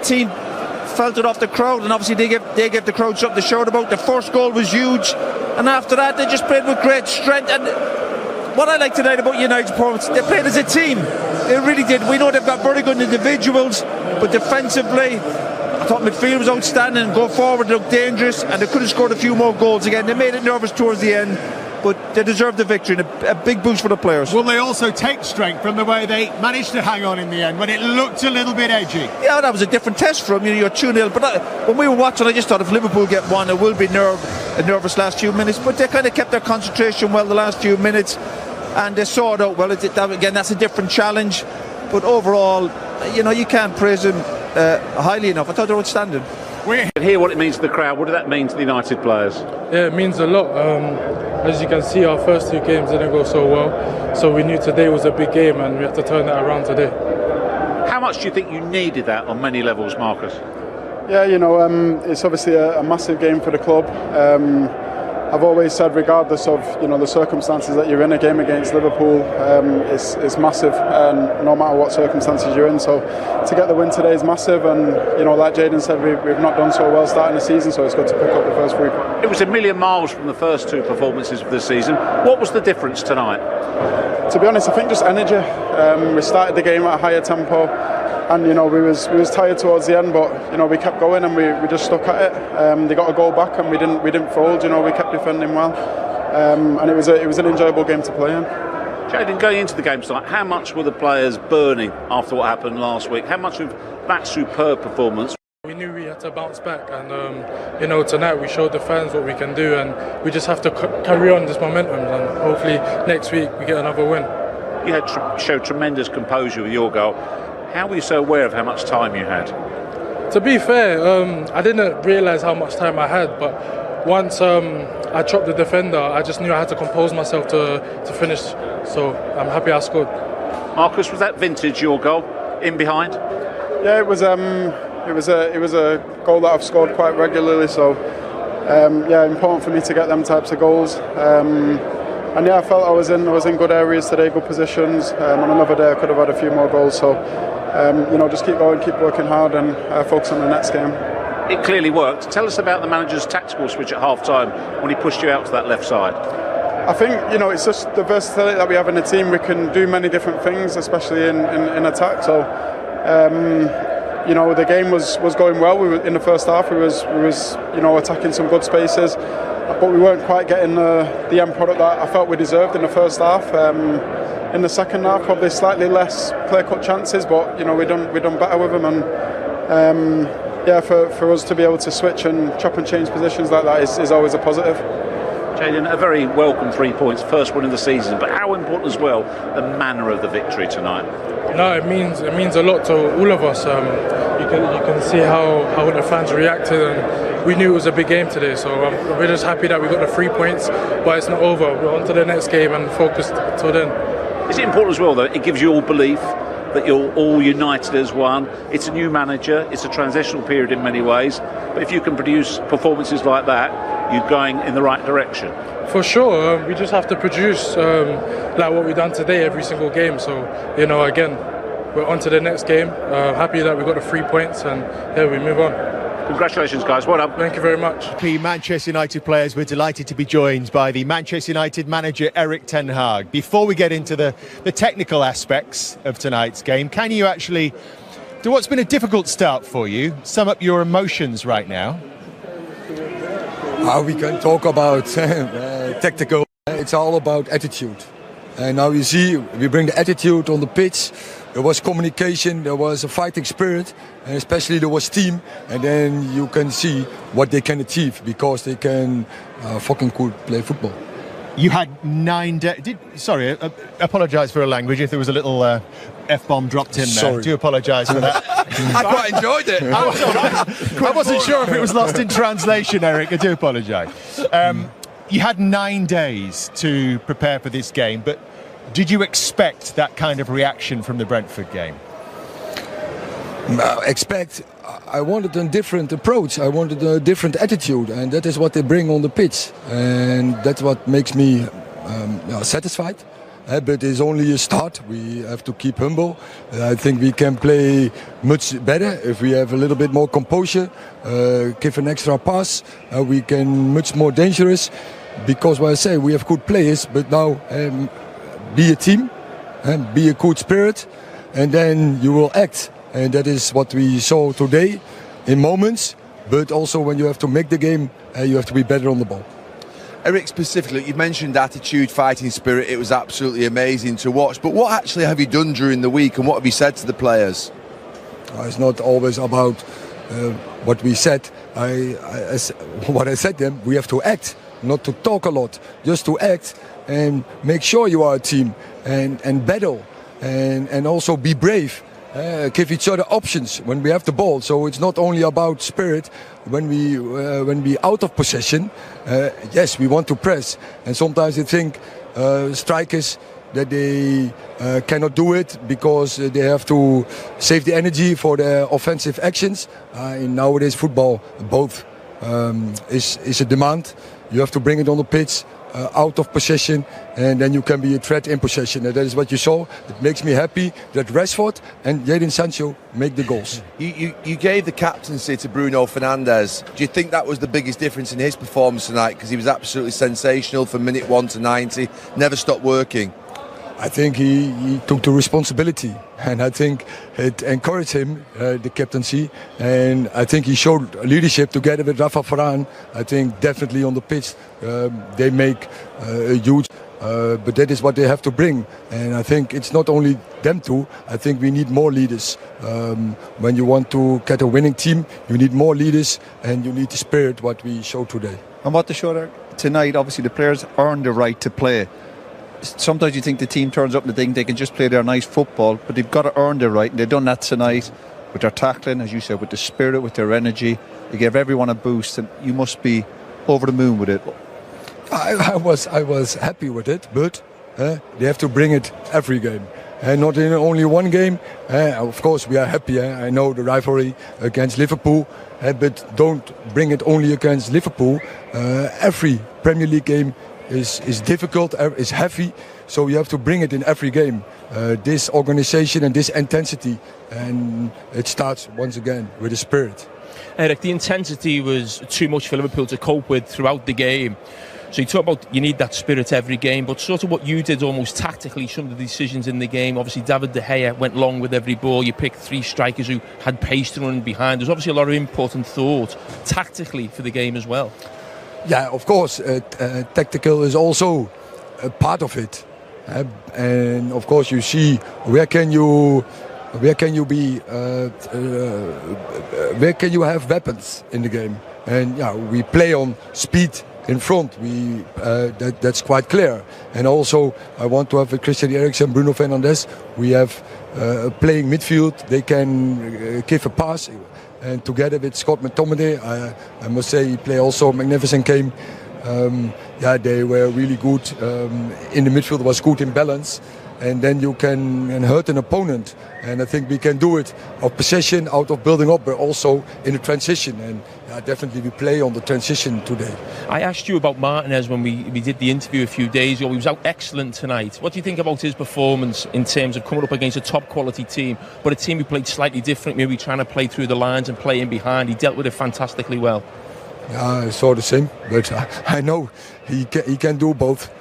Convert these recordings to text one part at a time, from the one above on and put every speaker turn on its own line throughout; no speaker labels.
team felt it off the crowd, and obviously they gave the crowd something to shout about. The first goal was huge, and after that they just played with great strength. And what I like tonight about United's performance, they played as a team. They really did. We know they've got very good individuals, but defensively, I thought midfield was outstanding. Go forward, they looked dangerous, and they could have scored a few more goals again. They made it nervous towards the end, but they deserved the victory, and a big boost for the players.
Will they also take strength from the way they managed to hang on in the end when it looked a little bit edgy?
Yeah, that was a different test for them. You're 2-0, but when we were watching, I just thought if Liverpool get one, it will be a nervous last few minutes, but they kind of kept their concentration well the last few minutes, and they saw it out well. Again, that's a different challenge, but overall, you can't praise them highly enough. I thought they were outstanding.
We can hear what it means to the crowd. What did that mean to the United players?
Yeah, it means a lot. As you can see, our first two games didn't go so well, so we knew today was a big game and we had to turn that around today.
How much do you think you needed that on many levels, Marcus?
Yeah, it's obviously a massive game for the club. I've always said, regardless of the circumstances that you're in, a game against Liverpool is massive, and no matter what circumstances you're in. So to get the win today is massive, and like Jayden said, we've not done so well starting the season, so it's good to pick up the first 3 points.
It was a million miles from the first two performances of the season. What was the difference tonight?
To be honest, I think just energy. We started the game at a higher tempo, and we was tired towards the end, but we kept going and we just stuck at it. They got a goal back and we didn't fold. We kept defending well, and it was an enjoyable game to play in.
Jayden, going into the game tonight, how much were the players burning after what happened last week? How much of that superb performance?
We knew we had to bounce back, and tonight we showed the fans what we can do, and we just have to carry on this momentum, and hopefully next week we get another win.
You had showed tremendous composure with your goal. How were you so aware of how much time you had?
To be fair, I didn't realise how much time I had, but once I chopped the defender, I just knew I had to compose myself to finish. So I'm happy I scored.
Marcus, was that vintage your goal, in behind?
Yeah, it was a goal that I've scored quite regularly. So important for me to get them types of goals. And I felt I was in good areas today, good positions. On another day, I could have had a few more goals. So, just keep going, keep working hard, and focus on the next game.
It clearly worked. Tell us about the manager's tactical switch at half-time when he pushed you out to that left side.
I think it's just the versatility that we have in the team. We can do many different things, especially in attack. So, the game was going well. We were in the first half. We was attacking some good spaces. But we weren't quite getting the end product that I felt we deserved in the first half. In the second half, probably slightly less clear-cut chances, but we done better with them. And for us to be able to switch and chop and change positions like that is always a positive.
Jayden, a very welcome 3 points, first one in the season. But how important as well the manner of the victory tonight?
No, it means a lot to all of us. You can see how the fans reacted, and we knew it was a big game today. So we're just happy that we got the 3 points, but it's not over. We're on to the next game and focused till then.
Is it important as well, though? It gives you all belief that you're all united as one. It's a new manager. It's a transitional period in many ways. But if you can produce performances like that, you're going in the right direction.
For sure, we just have to produce like what we've done today every single game. So, again, we're on to the next game. Happy that we got the 3 points, and we move on.
Congratulations, guys. Well done.
Thank you very much.
The Manchester United players were delighted to be joined by the Manchester United manager Erik ten Hag. Before we get into the technical aspects of tonight's game, can you actually, to what's been a difficult start for you, sum up your emotions right now?
We can talk about tactical. It's all about attitude. And now you see, we bring the attitude on the pitch. There was communication, there was a fighting spirit, and especially there was team. And then you can see what they can achieve because they can fucking cool play football.
You had 9 days. Sorry, apologise for a language if there was a little F-bomb dropped in there.
Sorry.
I do apologise for that.
I quite enjoyed it.
I wasn't sure if it was lost in translation, Erik. I do apologise. You had 9 days to prepare for this game, but did you expect that kind of reaction from the Brentford game?
I wanted a different approach. I wanted a different attitude, and that is what they bring on the pitch, and that's what makes me satisfied. but it's only a start. We have to keep humble. I think we can play much better if we have a little bit more composure, give an extra pass. We can much more dangerous, because what I say, we have good players, but now be a team, be a good spirit, and then you will act. And that is what we saw today in moments, but also when you have to make the game, you have to be better on the ball.
Eric, specifically, you mentioned attitude, fighting spirit. It was absolutely amazing to watch. But what actually have you done during the week, and what have you said to the players?
It's not always about what we said. What I said to them, we have to act, not to talk a lot, just to act and make sure you are a team and battle and also be brave. Give each other options when we have the ball. So it's not only about spirit. When we out of possession, yes, we want to press. And sometimes I think strikers that they cannot do it because they have to save the energy for their offensive actions. In nowadays football, both is a demand. You have to bring it on the pitch. Out of possession, and then you can be a threat in possession, and that is what you saw. It makes me happy that Rashford and Jadon Sancho make the goals.
You gave the captaincy to Bruno Fernandes. Do you think that was the biggest difference in his performance tonight? Because he was absolutely sensational from minute 1 to 90, never stopped working.
I think he took the responsibility, and I think it encouraged him, the captaincy, and I think he showed leadership together with Rafa Varane. I think definitely on the pitch they make a huge, but that is what they have to bring, and I think it's not only them two. I think we need more leaders. When you want to get a winning team, you need more leaders, and you need the spirit what we showed today.
And what they showed tonight, obviously the players earned the right to play. Sometimes you think the team turns up and they think they can just play their nice football, but they've got to earn their right, and they've done that tonight with their tackling, as you said, with the spirit, with their energy. They gave everyone a boost, and you must be over the moon with it.
I was happy with it, but they have to bring it every game. Not in only one game. Of course, we are happy. I know the rivalry against Liverpool, but don't bring it only against Liverpool. Every Premier League game is difficult, is heavy, so you have to bring it in every game. This organisation and this intensity, and it starts once again with the spirit.
Eric, the intensity was too much for Liverpool to cope with throughout the game. So you talk about you need that spirit every game, but sort of what you did almost tactically, some of the decisions in the game. Obviously, David De Gea went long with every ball. You picked 3 strikers who had pace to run behind. There's obviously a lot of input and thought tactically for the game as well.
Yeah, of course, tactical is also a part of it, and of course you see where can you have weapons in the game, and yeah, we play on speed in front. That's quite clear, and also I want to have with Christian Eriksen, Bruno Fernandes. We have playing midfield. They can give a pass. And together with Scott McTominay, I must say he played also a magnificent game. They were really good. In the midfield was good in balance, and then you can hurt an opponent. And I think we can do it of possession, out of building up, but also in the transition. And definitely we play on the transition today.
I asked you about Martinez when we did the interview a few days ago. He was out excellent tonight. What do you think about his performance in terms of coming up against a top quality team, but a team who played slightly different, maybe trying to play through the lines and play in behind? He dealt with it fantastically well. Yeah,
I saw the same, but I know he can do both.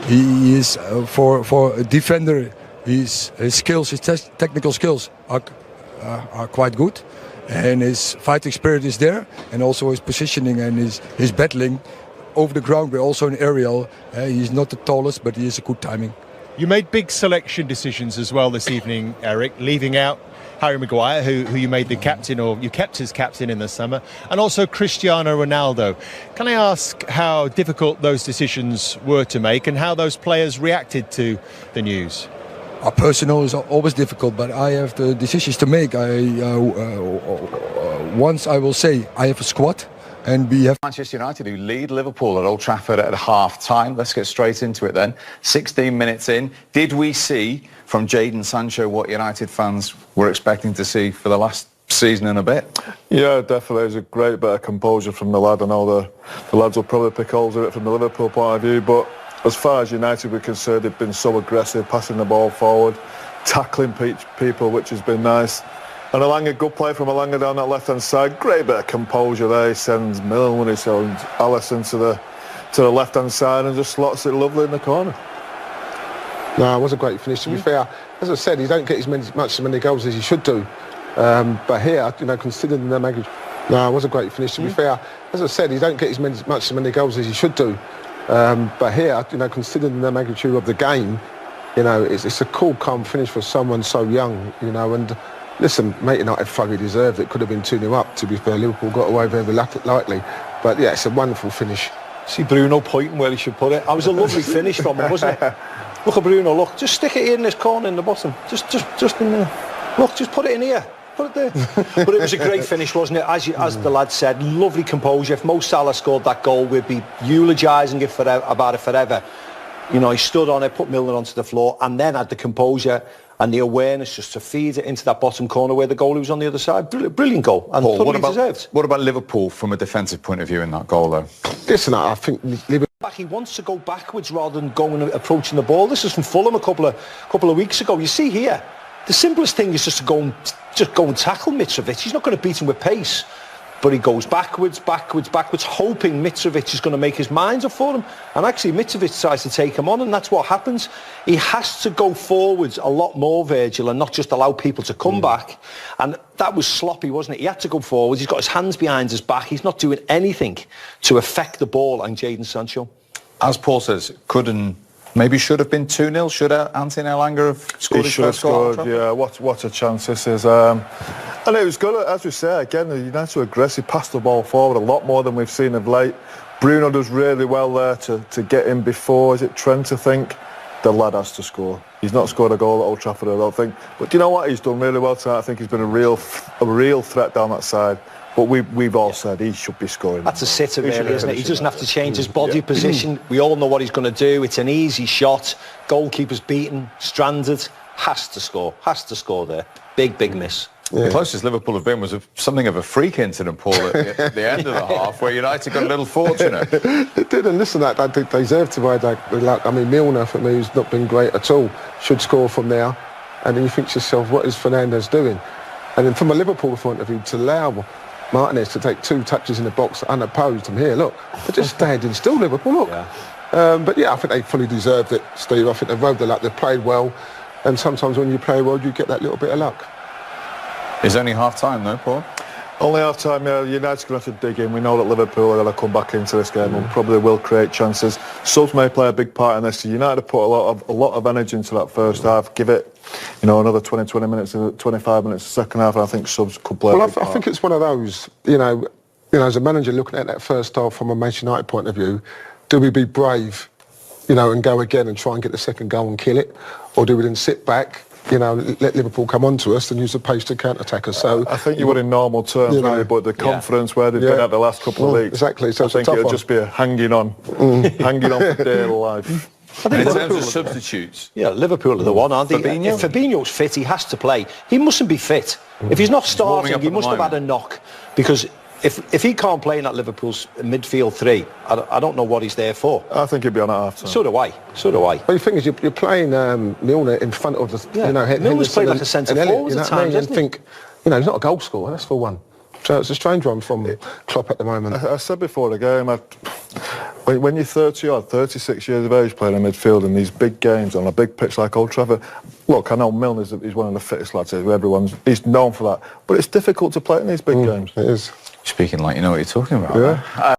He is for a defender. His skills, his technical skills are quite good, and his fighting spirit is there, and also his positioning and his battling over the ground, but also in aerial. He's not the tallest, but he has a good timing.
You made big selection decisions as well this evening, Eric, leaving out Harry Maguire, who you made the captain, or you kept as captain in the summer, and also Cristiano Ronaldo. Can I ask how difficult those decisions were to make and how those players reacted to the news?
Our personal is always difficult, but I have the decisions to make. Once I will say I have a squad, and we have
Manchester United who lead Liverpool at Old Trafford at half-time. Let's get straight into it then. 16 minutes in. Did we see from Jadon Sancho what United fans were expecting to see for the last season and a bit?
Yeah, definitely. It was a great bit of composure from the lad. I know the lads will probably pick holes of it from the Liverpool point of view, but as far as United were concerned, they've been so aggressive, passing the ball forward, tackling people, which has been nice. And Elanga, good play from Elanga down that left-hand side. Great bit of composure there. He sends Milne when he sends Alisson to the left-hand side and just slots it lovely in the corner.
No, it was a great finish. To be fair, as I said, he don't get as many goals as he should do. But here, you know, considering the magnitude... No, it was a great finish. To be fair, as I said, he don't get as many goals as he should do. But here, you know, considering the magnitude of the game, you know, it's a cool, calm finish for someone so young, you know, and listen, mate, United thoroughly deserved it. Could have been 2-0 up, to be fair. Liverpool got away very lightly. But yeah, it's a wonderful finish.
See Bruno pointing where he should put it. That was a lovely finish from him, wasn't it? Look at Bruno, look. Just stick it here in this corner in the bottom. Just in there. Look, just put it in here. Put it there. But it was a great finish, wasn't it? As the lad said, lovely composure. If Mo Salah scored that goal, we'd be eulogising it about it forever. You know, he stood on it, put Milner onto the floor, and then had the composure and the awareness just to feed it into that bottom corner where the goalie was on the other side. Brilliant goal, and
Paul,
totally deserved.
What about Liverpool from a defensive point of view in that goal, though?
Listen, I think Liverpool...
He wants to go backwards rather than going and approaching the ball. This is from Fulham a couple of weeks ago. You see here, the simplest thing is just to go and tackle Mitrovic. He's not going to beat him with pace. But he goes backwards, hoping Mitrovic is going to make his mind up for him. And actually, Mitrovic tries to take him on, and that's what happens. He has to go forwards a lot more, Virgil, and not just allow people to come back. And that was sloppy, wasn't it? He had to go forwards. He's got his hands behind his back. He's not doing anything to affect the ball on Jadon Sancho.
As Paul says, could and maybe should have been 2-0. Should Anthony Elanga have scored his first goal?
Yeah, what a chance this is. And it was good, as we say, again, the United were aggressive, passed the ball forward a lot more than we've seen of late. Bruno does really well there to get in before. Is it Trent, I think? The lad has to score. He's not scored a goal at Old Trafford, I don't think. But do you know what? He's done really well tonight. I think he's been a real threat down that side. But we've all said he should be scoring.
That's a sitter, really, isn't it? He doesn't have to change his body position. We all know what he's going to do. It's an easy shot. Goalkeeper's beaten, stranded. Has to score there. Big miss.
Yeah. The closest Liverpool have been was something of a freak incident, Paul, at the end of the half, where United got a little fortunate.
It did, and listen, that they deserved to ride that luck. I mean, Milner, for me, who's not been great at all, should score from there. And then you think to yourself, what is Fernandes doing? And then from a Liverpool point of view, to allow Martinez to take 2 touches in the box unopposed, and here, look, they're just standing still, Liverpool, look. Yeah. But yeah, I think they fully deserved it, Steve. I think they rode the luck, they played well, and sometimes when you play well, you get that little bit of luck.
It's only half-time, though, Paul?
Only half-time, yeah. United's going to have to dig in. We know that Liverpool are going to come back into this game and probably will create chances. Subs may play a big part in this. United have put a lot of energy into that first half. Give it, you know, another 20 minutes, 25 minutes the second half, and I think subs could play a big part.
I think it's one of those, you know, as a manager looking at that first half from a Manchester United point of view, do we be brave, you know, and go again and try and get the second goal and kill it? Or do we then sit back, you know, let Liverpool come on to us and use the pace to counter-attack us? So
I think you would in normal terms, you know, really, but the confidence where they've been at the last couple of weeks.
Exactly. So
I think it'll just be a hanging on for dear life.
In terms of substitutes,
yeah, Liverpool are the one, aren't they?
Fabinho?
If Fabinho's fit, he has to play. He mustn't be fit. If he's not starting, he must have had a knock. Because if he can't play in that Liverpool's midfield 3, I don't know what he's there for.
I think he'd be on at half-time.
So do I.
Well, the thing is, you're playing Milner in front of the, you know,
Milner's played like a centre-forward at times,
and think, you know, he's not a goal scorer, that's for one. So it's a strange one from Klopp at the moment.
I said before the game, when you're 30 or 36 years of age playing in midfield in these big games on a big pitch like Old Trafford, look, I know Milner's one of the fittest lads here, he's known for that, but it's difficult to play in these big games.
It is.
Speaking like you know what you're talking about.
Yeah.